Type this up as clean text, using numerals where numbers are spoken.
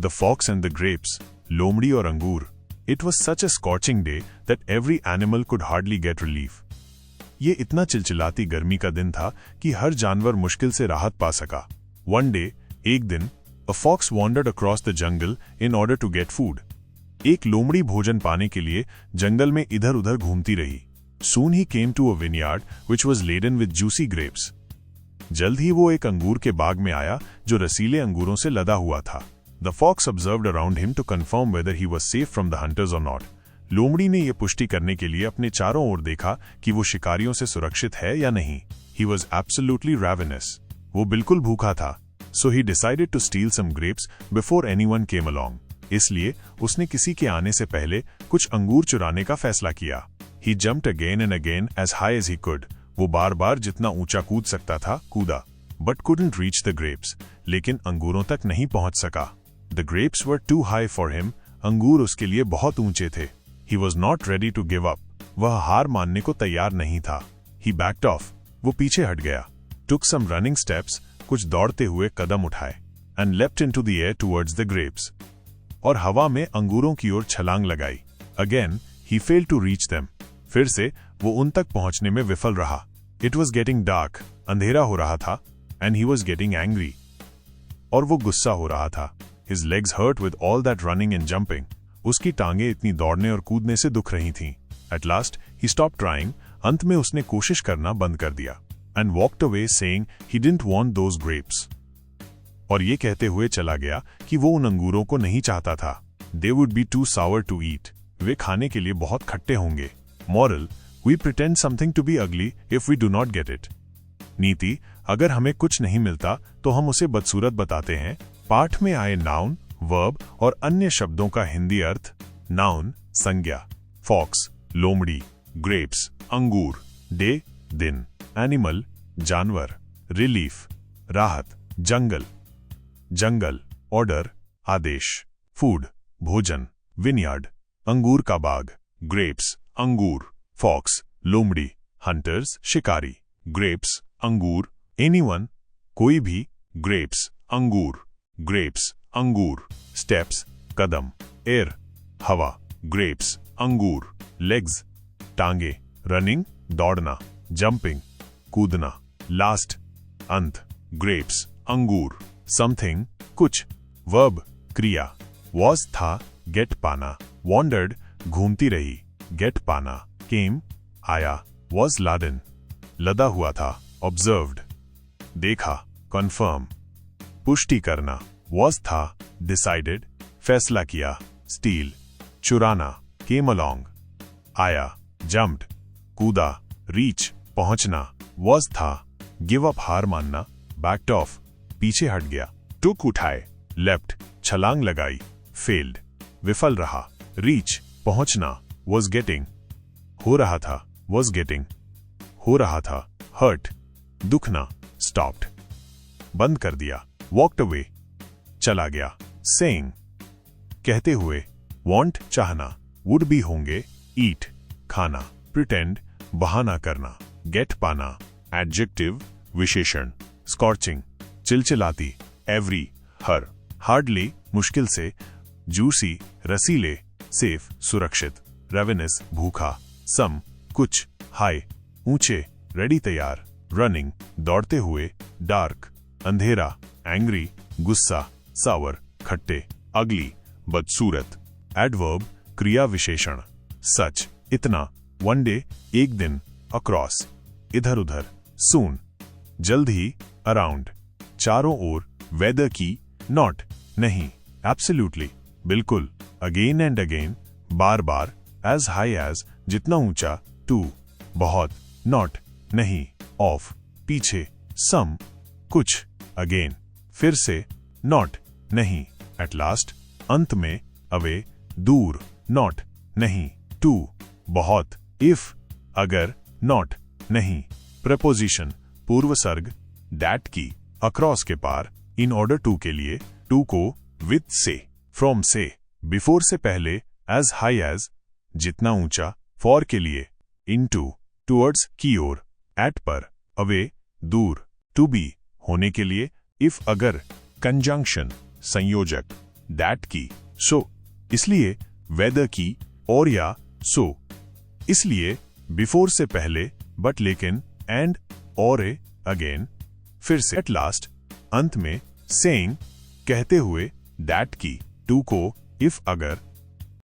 The fox and the grapes, लोमड़ी और अंगूर। It was such a scorching day that every animal could hardly get relief. ये इतना चिलचिलाती गर्मी का दिन था कि हर जानवर मुश्किल से राहत पा सका। वन डे, एक दिन, a fox wandered across the jungle in order to get food. एक लोमड़ी भोजन पाने के लिए जंगल में इधर उधर घूमती रही। Soon he came to a vineyard which was laden with juicy grapes. जल्द ही वो एक अंगूर के बाग में आया जो रसीले अंगूरों से लदा हुआ था। The fox observed around him to confirm whether he was safe from the hunters और नॉट। लोमड़ी ने यह पुष्टि करने के लिए अपने चारों ओर देखा कि वो शिकारियों से सुरक्षित है या नहीं। He was absolutely ravenous. वो बिल्कुल भूखा था। So he decided to steal some grapes before anyone came along. इसलिए उसने किसी के आने से पहले कुछ अंगूर चुराने का फैसला किया। He jumped again and again as high as he could. वो बार बार जितना ऊंचा कूद सकता था कूदा, but couldn't reach the grapes. लेकिन अंगूरों तक नहीं पहुंच सका। The grapes were too high for him. अंगूर उसके लिए बहुत ऊंचे थे। He was not ready to give up. वह हार मानने को तैयार नहीं था। He backed off. वो पीछे हट गया। टुक सम रनिंग स्टेप्स। कुछ दौड़ते हुए कदम उठाए। And left into the air towards the grapes. और हवा में अंगूरों की ओर छलांग लगाई। Again he failed to reach them. फिर से वो उन तक पहुंचने में विफल रहा। It was getting dark. अंधेरा हो रहा था। And he was getting angry. और वो गुस्सा हो रहा था। His legs hurt with all that running and jumping. उसकी टांगें इतनी दौड़ने और कूदने से दुख रही थीं। At last, he stopped trying. अंत में उसने कोशिश करना बंद कर दिया। And walked away saying he didn't want those grapes. और ये कहते हुए चला गया कि वो उन अंगूरों को नहीं चाहता था। They would be too sour to eat. वे खाने के लिए बहुत खट्टे होंगे। Moral: We pretend something to be ugly if we do not get it. नीति: अगर हमें कुछ नहीं मिलता तो हम उसे बदसूरत बताते हैं। पाठ में आए नाउन, वर्ब और अन्य शब्दों का हिंदी अर्थ। नाउन संज्ञा, फॉक्स लोमड़ी, ग्रेप्स अंगूर, डे दिन, एनिमल जानवर, रिलीफ राहत, जंगल जंगल, ऑर्डर आदेश, फूड भोजन, विनयार्ड अंगूर का बाग, ग्रेप्स अंगूर, फॉक्स लोमड़ी, हंटर्स शिकारी, ग्रेप्स अंगूर, एनीवन कोई भी, ग्रेप्स अंगूर, ग्रेप्स अंगूर, स्टेप्स कदम, एयर हवा, ग्रेप्स अंगूर, लेग्स टांगे, रनिंग दौड़ना, जंपिंग कूदना, लास्ट अंत, ग्रेप्स अंगूर, समथिंग कुछ, वर्ब क्रिया, वॉज था गेट पाना, वॉन्डर्ड घूमती रही, गेट पाना, केम आया, वॉज लाडन लदा हुआ था, ऑब्जर्व्ड देखा, कन्फर्म पुष्टि करना, वॉज था डिसाइडेड फैसला किया, स्टील चुराना, केम अलोंग आया, जम्प्ड कूदा, रीच पहुंचना, वॉज था गिव अप हार मानना, बैक्ड ऑफ पीछे हट गया, टुक उठाए, लेफ्ट छलांग लगाई, फेल्ड विफल रहा, रीच पहुंचना, वॉज गेटिंग हो रहा था, वॉज गेटिंग हो रहा था, हर्ट दुखना, स्टॉप्ड बंद कर दिया, वॉक्ड अवे चला गया, सेइंग कहते हुए, वांट चाहना, वुड बी होंगे, ईट खाना, प्रिटेंड बहाना करना, गेट पाना एडजेक्टिव विशेषण, स्कॉर्चिंग चिलचिलाती, एवरी हर, हार्डली मुश्किल से, जूसी रसीले, सेफ सुरक्षित, रेवेनस भूखा, सम कुछ, हाई ऊंचे, रेडी तैयार, रनिंग दौड़ते हुए, डार्क अंधेरा, एंग्री गुस्सा, सावर खट्टे, अगली बदसूरत, एडवर्ब क्रिया विशेषण, सच इतना, वन डे एक दिन, अक्रॉस इधर उधर, सून जल्द ही, अराउंड चारों ओर, वेदर की, नॉट नहीं, एब्सोल्युटली बिल्कुल, अगेन एंड अगेन बार बार, एज हाई एज जितना ऊंचा, टू बहुत, नॉट नहीं, ऑफ पीछे, सम कुछ, अगेन फिर से, नॉट नहीं, एट लास्ट अंत में, अवे दूर, नॉट नहीं, टू बहुत, इफ अगर, नॉट नहीं, प्रपोजिशन पूर्वसर्ग, दैट की, अक्रॉस के पार, इन ऑर्डर टू के लिए, टू को विथ से, फ्रॉम से, बिफोर से पहले, एज हाई एज जितना ऊंचा, फॉर के लिए, इनटू टुवर्ड्स की ओर, एट पर, अवे दूर, टू बी होने के लिए, इफ अगर, कंजंक्शन संयोजक, दैट की, सो इसलिए वेदर की, और या सो इसलिए, बिफोर से पहले, बट लेकिन, एंड और अगेन फिर से, एट लास्ट अंत में, सेइंग कहते हुए, दैट की, टू को इफ अगर